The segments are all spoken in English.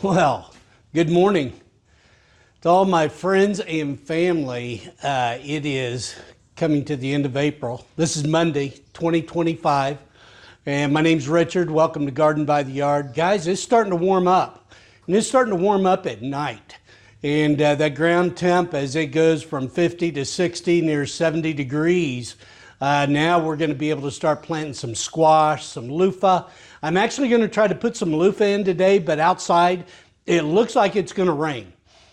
Well, good morning to all my friends and family. It is coming to the end of April. This is Monday, 2025, and my name's Richard. Welcome to Garden by the Yard. Guys, it's starting to warm up, and it's starting to warm up at night. And that ground temp, as it goes from 50 to 60, near 70 degrees, now we're going to be able to start planting some squash, some Luffa. I'm actually going to try to put some Luffa in today, but outside it looks like it's going to rain.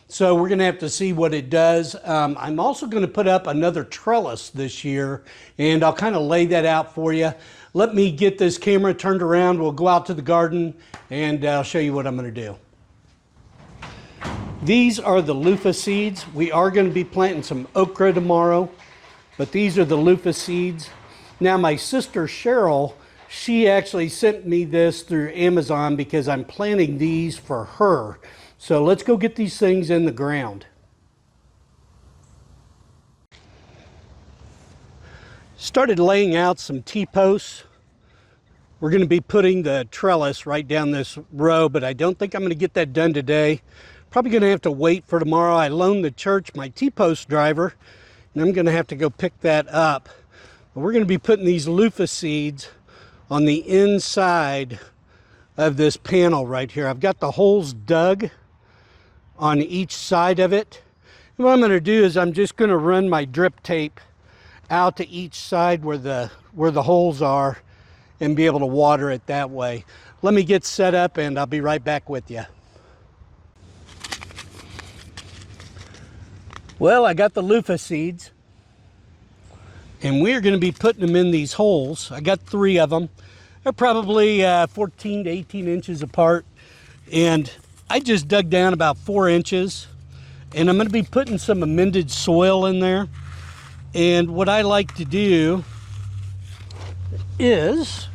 So we're going to have to see what it does. I'm also going to put up another trellis this year, and I'll kind of lay that out for you. Let me get this camera turned around. We'll go out to the garden, and I'll show you what I'm going to do. These are the Luffa seeds. We are going to be planting some okra tomorrow, but these are the Luffa seeds. Now my sister Cheryl, she actually sent me this through Amazon because I'm planting these for her. So let's go get these things in the ground. Started laying out some T-posts. We're going to be putting the trellis right down this row, but I don't think I'm going to get that done today. Probably going to have to wait for tomorrow. I loaned the church my T-post driver, and I'm going to have to go pick that up. But we're going to be putting these Luffa seeds on the inside of this panel right here. I've got the holes dug on each side of it. And what I'm going to do is I'm just going to run my drip tape out to each side where the holes are and be able to water it that way. Let me get set up and I'll be right back with you. Well, I got the Luffa seeds, and we're going to be putting them in these holes. I got 3 of them. They're probably 14 to 18 inches apart, and I just dug down about 4 inches, and I'm going to be putting some amended soil in there. And what I like to do is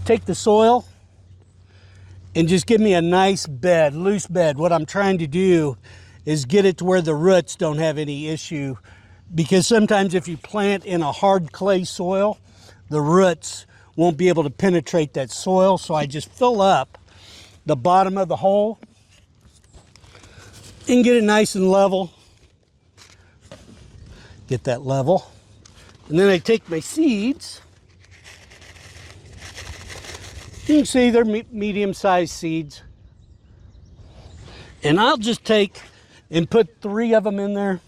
take the soil and just give me a nice bed, loose bed. What I'm trying to do is get it to where the roots don't have any issue, because sometimes if you plant in a hard clay soil, the roots won't be able to penetrate that soil. So I just fill up the bottom of the hole and get it nice and level. Get that level. And then I take my seeds. You can see they're medium-sized seeds. And I'll just take and put 3 of them in there.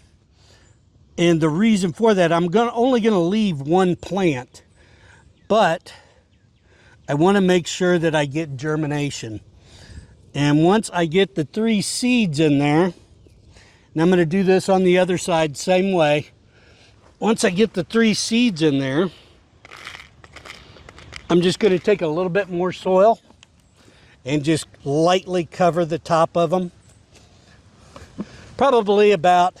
And the reason for that, I'm only going to leave 1 plant, but I want to make sure that I get germination. And once I get the 3 seeds in there, and I'm going to do this on the other side same way. Once I get the 3 seeds in there, I'm just going to take a little bit more soil and just lightly cover the top of them. Probably about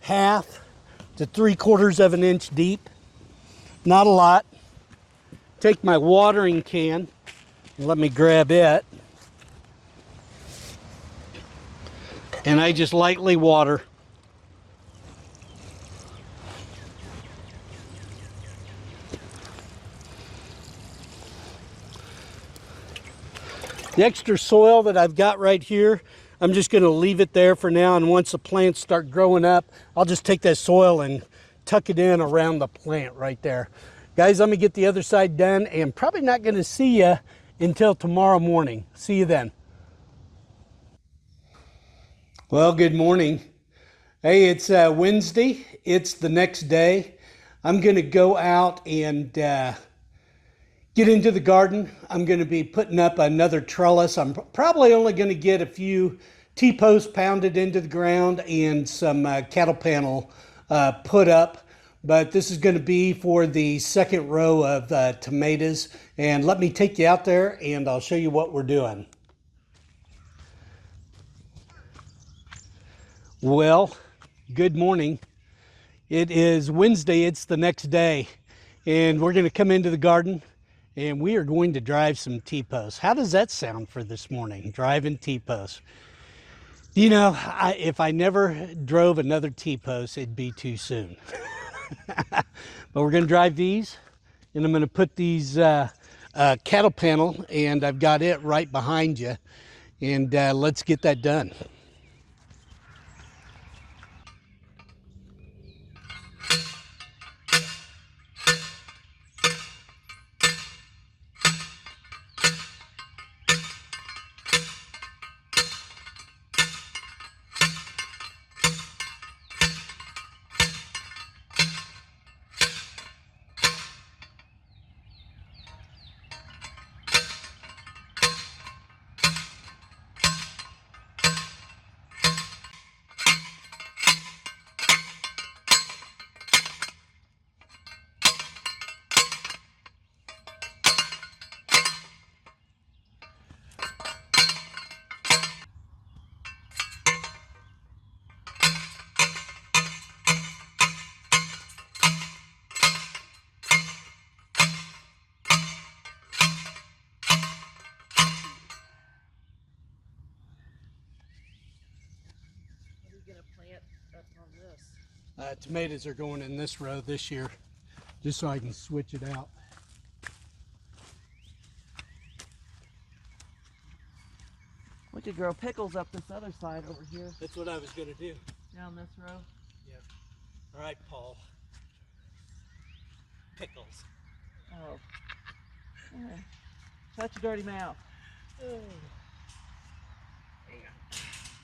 1/2 to 3/4 of an inch deep. Not a lot. Take my watering can and let me grab it. And I just lightly water. The extra soil that I've got right here, I'm just going to leave it there for now, and once the plants start growing up, I'll just take that soil and tuck it in around the plant right there. Guys, let me get the other side done, and probably not going to see you until tomorrow morning. See you then. Well, good morning. Hey, it's Wednesday. It's the next day. I'm going to go out and get into the garden. I'm going to be putting up another trellis. I'm probably only going to get a few T-posts pounded into the ground and some cattle panel put up. But this is going to be for the 2nd row of tomatoes. And let me take you out there and I'll show you what we're doing. Well, good morning. It is Wednesday. It's the next day. And we're going to come into the garden. And we are going to drive some T-posts. How does that sound for this morning, driving T-posts? You know, if I never drove another T-post, it'd be too soon. But we're going to drive these, and I'm going to put these cattle panel, and I've got it right behind you. And let's get that done. Tomatoes are going in this row this year, just so I can switch it out. We could grow pickles up this other side over here. That's what I was going to do. Down this row? Yep. All right, Paul. Pickles. Oh. Yeah. Shut your dirty mouth. Oh. Hang on.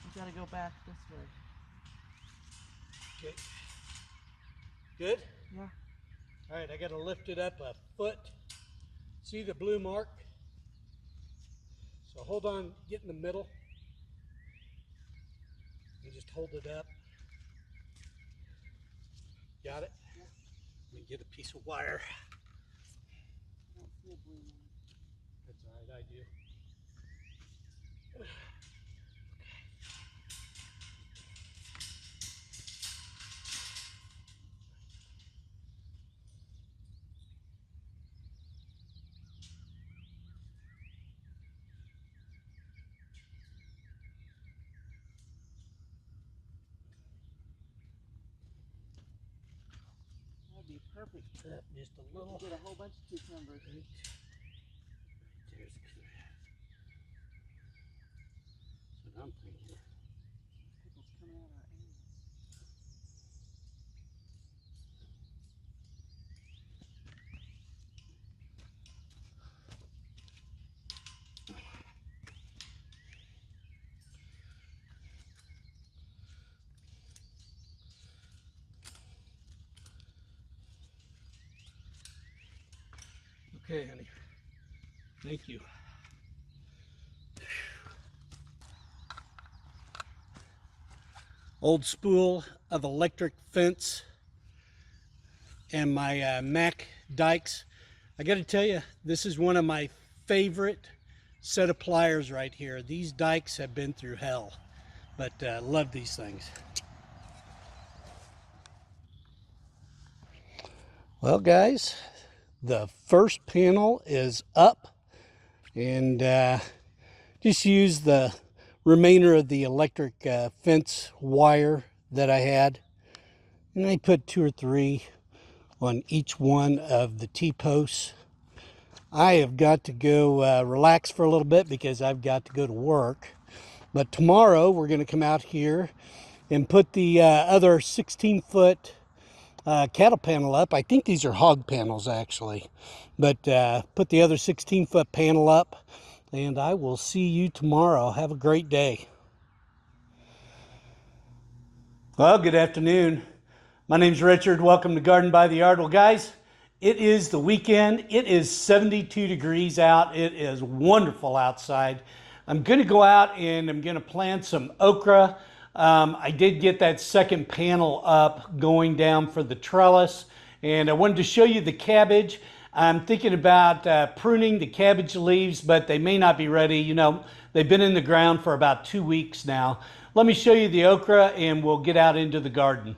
We gotta go back this way. Okay. Good? Yeah. All right, I got to lift it up a foot. See the blue mark? So hold on, get in the middle. And just hold it up. Got it? Yeah. Let me get a piece of wire. I don't see a blue mark. That's all right, I do. That'd be perfect. Just a little. Get a whole bunch of cucumbers. Right. There's good. That's what I'm thinking. Pickles coming out of our ass. Okay, honey. Thank you. Old spool of electric fence and my Mac dikes. I got to tell you, this is one of my favorite set of pliers right here. These dikes have been through hell, but love these things. Well, guys, the first panel is up, and just use the remainder of the electric fence wire that I had, and I put 2 or 3 on each one of the T-posts. I have got to go relax for a little bit because I've got to go to work, but tomorrow we're going to come out here and put the other 16-foot cattle panel up. I think these are hog panels actually, but put the other 16-foot panel up, and I will see you tomorrow. Have a great day. Well, good afternoon. My name's Richard. Welcome to Garden by the Yard. Well, guys, it is the weekend. It is 72 degrees out. It is wonderful outside. I'm going to go out and I'm going to plant some okra. I did get that second panel up going down for the trellis, and I wanted to show you the cabbage. I'm thinking about pruning the cabbage leaves, but they may not be ready. You know, they've been in the ground for about 2 weeks now. Let me show you the okra and we'll get out into the garden.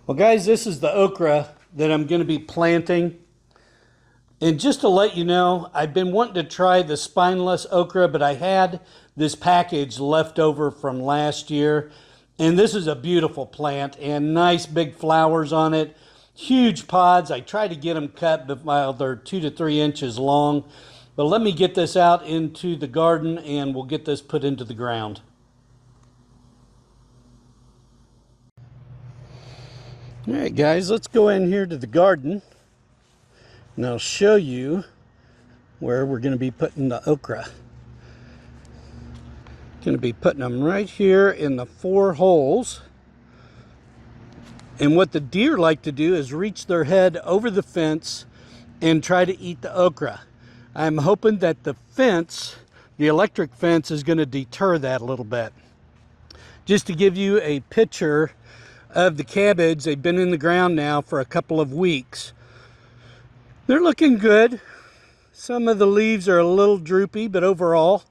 Well, guys, this is the okra that I'm going to be planting. And just to let you know, I've been wanting to try the spineless okra, but I had this package left over from last year. And this is a beautiful plant and nice big flowers on it. huge pods. I try to get them cut, but while they're 2 to 3 inches long. But let me get this out into the garden and we'll get this put into the ground. All right, guys, let's go in here to the garden and I'll show you where we're going to be putting the okra. Going to be putting them right here in the 4 holes. And what the deer like to do is reach their head over the fence and try to eat the okra. I'm hoping that the fence, the electric fence, is going to deter that a little bit. Just to give you a picture of the cabbage, they've been in the ground now for a couple of weeks. They're looking good. Some of the leaves are a little droopy, but overall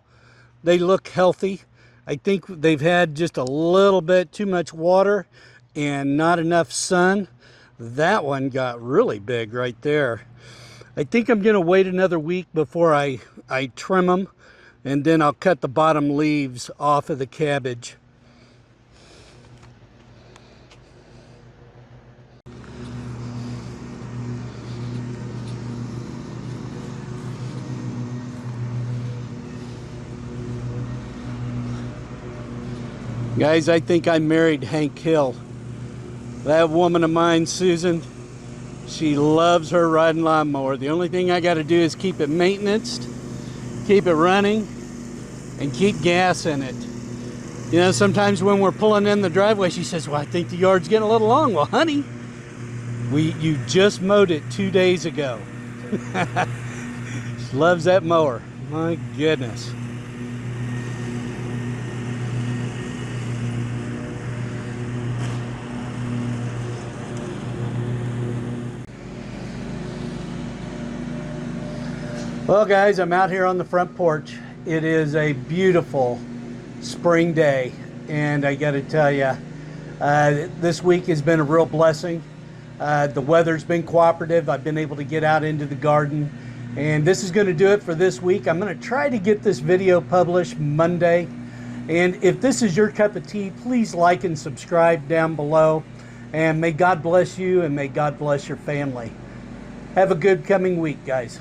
they look healthy. I think they've had just a little bit too much water and not enough sun. That one got really big right there. I think I'm going to wait another week before I trim them, and then I'll cut the bottom leaves off of the cabbage. Guys, I think I married Hank Hill. That woman of mine, Susan, she loves her riding lawnmower. The only thing I got to do is keep it maintained, keep it running, and keep gas in it. You know, sometimes when we're pulling in the driveway, she says, well, I think the yard's getting a little long. Well, honey, you just mowed it 2 days ago. She loves that mower. My goodness. Well, guys, I'm out here on the front porch. It is a beautiful spring day, and I got to tell you, this week has been a real blessing. The weather's been cooperative. I've been able to get out into the garden, and this is going to do it for this week. I'm going to try to get this video published Monday, and if this is your cup of tea, please like and subscribe down below, and may God bless you and may God bless your family. Have a good coming week, guys.